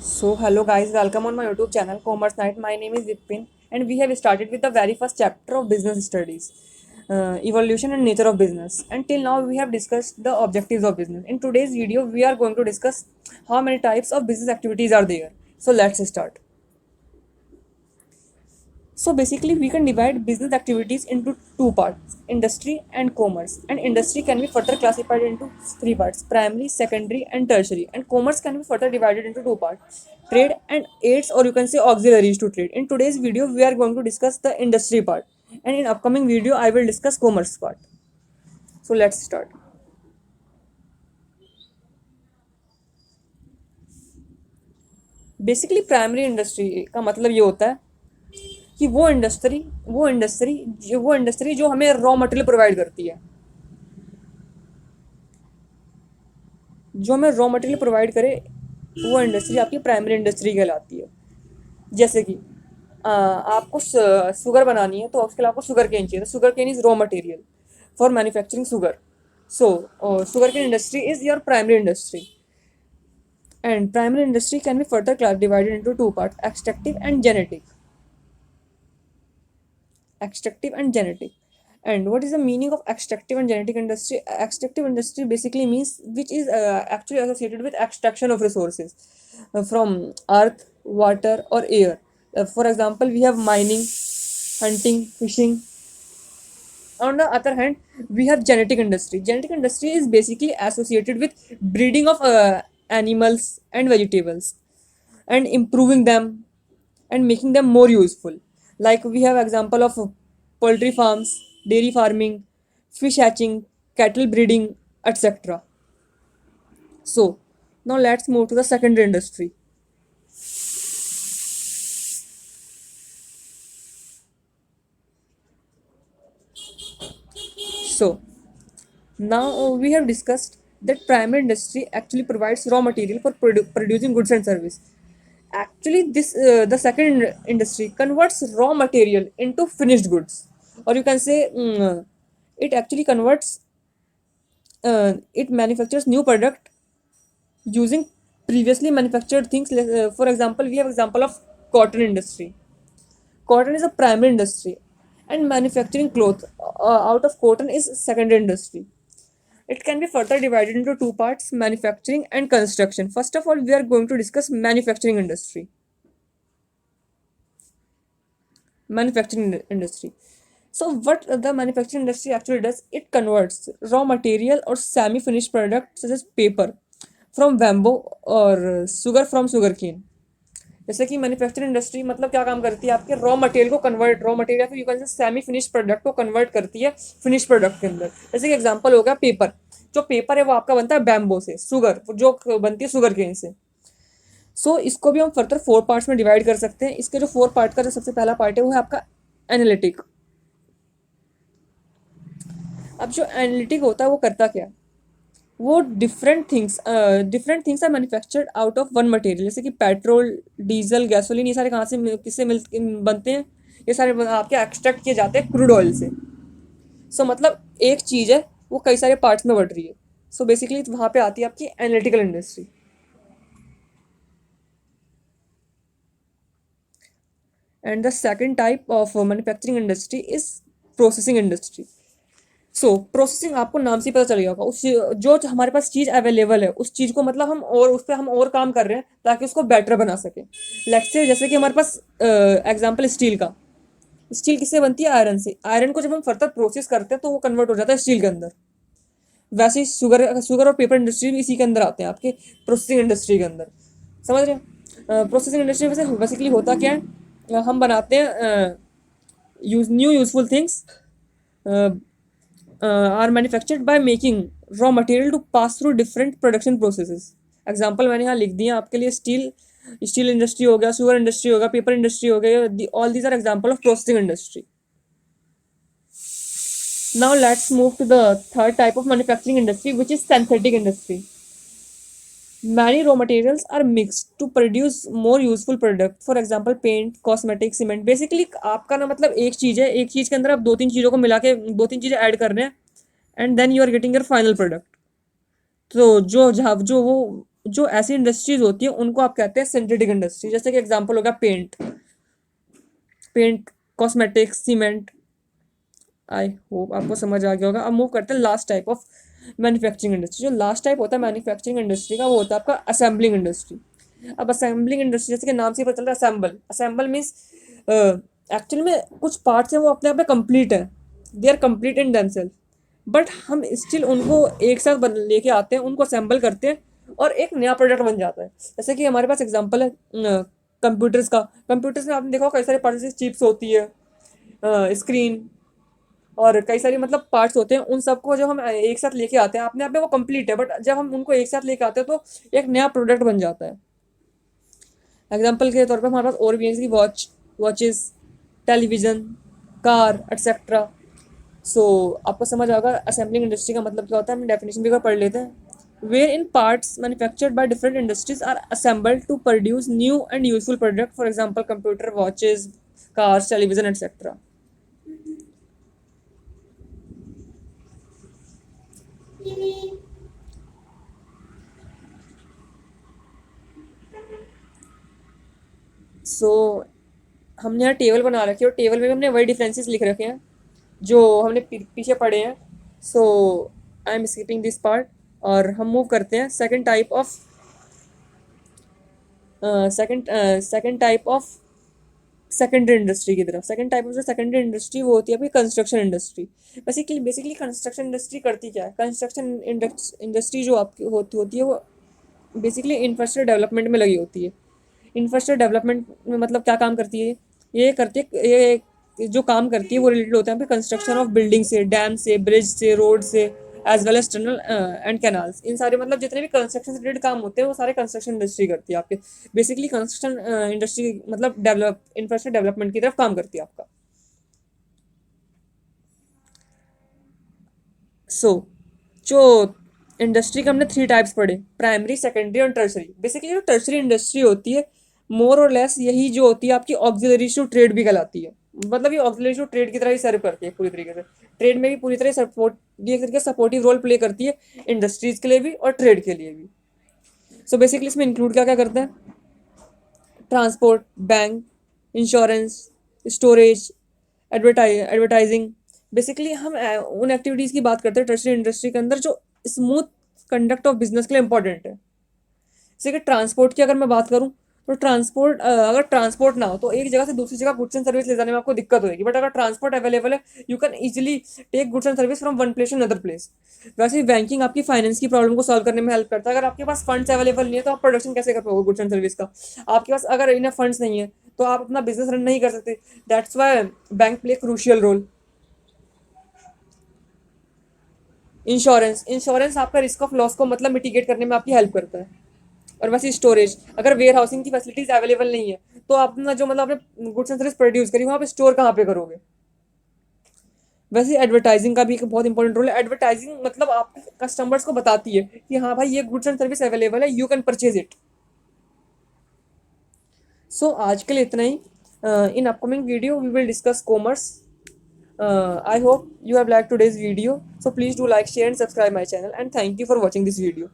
So, hello guys, welcome on my YouTube channel Commerce Night. My name is Vipin, and we have started with the very first chapter of business studies, evolution and nature of business. Until now, we have discussed the objectives of business. In today's video, we are going to discuss how many types of business activities are there. So, let's start. So basically, we can divide business activities into two parts, industry and commerce. And industry can be further classified into three parts, primary, secondary, and tertiary. And commerce can be further divided into two parts, trade and aids, or you can say auxiliaries to trade. In today's video, we are going to discuss the industry part. And in upcoming video, I will discuss commerce part. So let's start. Basically primary industry का मतलब ये होता है कि वो industry जो हमें raw material provide करती है, जो हमें रॉ मटेरियल प्रोवाइड करे, वो इंडस्ट्री आपकी प्राइमरी इंडस्ट्री कहलाती है। जैसे कि आपको शुगर बनानी है तो उसके लिए आपको शुगर केन चाहिए, तो sugar cane is raw material for manufacturing sugar. So sugar cane industry is your primary industry. And primary industry can be further class divided into two part, extractive and genetic. And what is the meaning of extractive and genetic industry? Extractive industry basically means which is actually associated with extraction of resources from earth, water, or air. For example, we have mining, hunting, fishing. On the other hand, we have genetic industry. Genetic industry is basically associated with breeding of animals and vegetables and improving them and making them more useful. Like we have example of poultry farms, dairy farming, fish hatching, cattle breeding, etc. So now let's move to the secondary industry. So now we have discussed that primary industry actually provides raw material for producing goods and service. Actually, this the second industry converts raw material into finished goods, or you can say it actually converts it manufactures new product using previously manufactured things. For example, we have example of cotton industry. Cotton is a primary industry, and manufacturing cloth out of cotton is secondary industry. It can be further divided into two parts, manufacturing and construction. First of all, we are going to discuss manufacturing industry. So what the manufacturing industry actually does, it converts raw material or semi finished products such as paper from bamboo or sugar from sugarcane. जैसे कि manufacturing industry मतलब क्या काम करती है, आपके raw material फिर you can say semi finish product को कन्वर्ट करती है फिनिश प्रोडक्ट के अंदर। जैसे कि एग्जांपल हो गया पेपर। जो पेपर है वो आपका बनता है बैम्बो से, शुगर जो बनती है शुगर केन से। सो इसको भी हम फर्दर फोर पार्ट्स में डिवाइड कर सकते हैं। इसके जो फोर पार्ट का जो सबसे पहला पार्ट है वो है आपका एनालिटिक। अब जो एनालिटिक होता है वो करता क्या है, वो different things are manufactured out of one material. जैसे कि पेट्रोल, डीजल, गैसोलीन, ये सारे कहाँ से किससे मिल बनते हैं, ये सारे आपके एक्सट्रैक्ट किए जाते हैं क्रूड ऑयल से। सो मतलब एक चीज़ है वो कई सारे पार्ट्स में बढ़ रही है। सो बेसिकली वहाँ पे आती है आपकी analytical industry. And the second type of manufacturing industry is processing industry. So processing आपको नाम से ही पता चलेगा होगा, उस जो हमारे पास चीज़ अवेलेबल है उस चीज़ को मतलब हम और उस पर हम और काम कर रहे हैं ताकि उसको बेटर बना सकें। लेट्स से जैसे कि हमारे पास एग्जांपल स्टील का। स्टील किससे बनती है, आयरन से। आयरन को जब हम फर्दर प्रोसेस करते हैं तो वो कन्वर्ट हो जाता है स्टील के अंदर। वैसे ही शुगर और पेपर इंडस्ट्री भी इसी के अंदर आते हैं, आपके प्रोसेसिंग इंडस्ट्री के अंदर। समझ रहे हैं। प्रोसेसिंग इंडस्ट्री में से बेसिकली होता क्या है, हम बनाते हैं new useful things are manufactured by making raw material to pass through different production processes. Example मैंने यहाँ लिख दिया आपके लिए, स्टील इंडस्ट्री हो गया, शुगर इंडस्ट्री हो गया, पेपर इंडस्ट्री हो गया। All these are example of processing industry. Now let's move to the third type of manufacturing industry, which is synthetic industry. Many raw materials are mixed to produce more useful product. For example, paint, cosmetic, cement. Basically आपका ना मतलब एक चीज़ है, एक चीज़ के अंदर आप दो तीन चीज़ों को मिला के दो तीन चीज़ें ऐड कर रहे हैं, and then you are getting your final product. तो जो जहाँ जो वो जो ऐसी इंडस्ट्रीज होती है उनको आप कहते हैं सिंथेटिक इंडस्ट्री। जैसे कि एग्जांपल होगा paint, cosmetics, cement. I hope आपको समझ आ गया होगा। अब मूव करते हैं last type of manufacturing industry. जो लास्ट टाइप होता है मैन्युफैक्चरिंग इंडस्ट्री का वो होता है आपका असेंबलिंग इंडस्ट्री। अब असेंबलिंग इंडस्ट्री जैसे कि नाम से ही पता चल रहा है असेंबल। असेंबल मीन्स एक्चुअली में कुछ पार्ट्स हैं वो अपने आप में कंप्लीट है, they are complete in themselves, but हम स्टिल उनको एक साथ लेके आते हैं, उनको असेंबल करते हैं और एक नया प्रोडक्ट बन जाता है। जैसे कि हमारे पास एग्जांपल है कंप्यूटर्स का। कंप्यूटर्स में आपने देखा होगा कई सारे पार्ट्स, चिप्स होती है, स्क्रीन और कई सारी मतलब पार्ट्स होते हैं। उन सबको जब हम एक साथ लेके आते हैं अपने आप में वो कंप्लीट है, बट जब हम उनको एक साथ लेके आते हैं तो एक नया प्रोडक्ट बन जाता है। एग्जाम्पल के तौर पर हमारे पास और भी हैं, वॉचेस, टेलीविज़न, कार एक्सेट्रा। सो आपको समझ आएगा असेंबलिंग इंडस्ट्री का मतलब क्या होता है। हम डेफिनेशन भी पढ़ लेते हैं। Where in parts manufactured by different industries are assembled to produce new and useful product, for example computer, watches, cars, television etcetera. So हमने यहाँ टेबल बना रखी है और टेबल में भी हमने वही डिफरेंसेस लिख रखे हैं जो हमने पीछे पढ़े हैं। So I am skipping this part और हम मूव करते हैं second type of secondary industry की तरफ। सेकंड टाइप ऑफ जो सेकेंडरी इंडस्ट्री वो होती है आपकी construction industry. Basically construction industry करती क्या है? कंस्ट्रक्शन इंडस्ट्री जो आपकी होती है वो बेसिकली इंफ्रास्ट्रक्चर डेवलपमेंट में लगी होती है। इंफ्रास्ट्रक्चर डेवलपमेंट में मतलब क्या काम करती है? ये करती है, ये जो काम करती है वो रिलेटेड होता है कंस्ट्रक्शन ऑफ बिल्डिंग से, डैम से, ब्रिज से, रोड से, as well as tunnel and canals. इन सारे मतलब जितने भी कंस्ट्रक्शन से रिलेटेड काम होते हैं वो सारे कंस्ट्रक्शन इंडस्ट्री करती है आपके। बेसिकली कंस्ट्रक्शन इंडस्ट्री मतलब डेवलप इंफ्रास्ट्रक्चर डेवलपमेंट की तरफ काम करती है आपका। सो जो इंडस्ट्री के हमने थ्री टाइप्स पढ़े, प्राइमरी, सेकेंडरी और टर्सरी। बेसिकली जो टर्सरी इंडस्ट्री होती है मोर और लेस यही जो होती है आपकी ऑक्सिलरी टू ट्रेड भी कहलाती है। मतलब ये ऑक्सिलरी टू ट्रेड की तरह ही सर्व करती है पूरी तरीके से। ट्रेड में भी पूरी तरह सपोर्ट, ये एक तरीके से सपोर्टिव रोल प्ले करती है इंडस्ट्रीज के लिए भी और ट्रेड के लिए भी। सो बेसिकली इसमें इंक्लूड क्या क्या करता है? Transport, bank, insurance, storage, advertising. Basically हम उन एक्टिविटीज़ की बात करते हैं टर्सरी इंडस्ट्री के अंदर जो स्मूथ कंडक्ट ऑफ बिजनेस के लिए इंपॉर्टेंट है। जैसे कि ट्रांसपोर्ट की अगर मैं बात करूँ तो अगर ट्रांसपोर्ट ना हो तो एक जगह से दूसरी जगह गुड्स एंड सर्विस ले जाने में आपको दिक्कत होगी, बट अगर ट्रांसपोर्ट अवेलेबल है you can easily take goods and service from one place to another place. वैसे ही बैंकिंग आपकी फाइनेंस की प्रॉब्लम को सॉल्व करने में हेल्प करता है। अगर आपके पास फंड्स अवेलेबल नहीं है तो आप प्रोडक्शन कैसे कर पाओगे गुड्स एंड सर्विस का? आपके पास अगर इनफ फंड्स नहीं है तो आप अपना बिजनेस रन नहीं कर सकते। That's why bank play crucial role. Insurance आपका रिस्क ऑफ लॉस को मतलब मिटिगेट करने में आपकी हेल्प करता है। और वैसे स्टोरेज, अगर वेयर हाउसिंग की फैसिलिटीज अवेलेबल नहीं है तो आप अपना जो मतलब आपने गुड्स एंड सर्विस प्रोड्यूस करी वहाँ पे स्टोर कहाँ पे करोगे? वैसे एडवर्टाइजिंग का भी एक बहुत इंपॉर्टेंट रोल है। एडवर्टाइजिंग मतलब आप कस्टमर्स को बताती है कि हाँ भाई ये गुड्स एंड सर्विस अवेलेबल है, you can purchase it. So आज के लिए इतना ही। In upcoming video we will discuss commerce. I hope you have liked today's video. So please do like, share and subscribe my channel, and thank you for watching this video.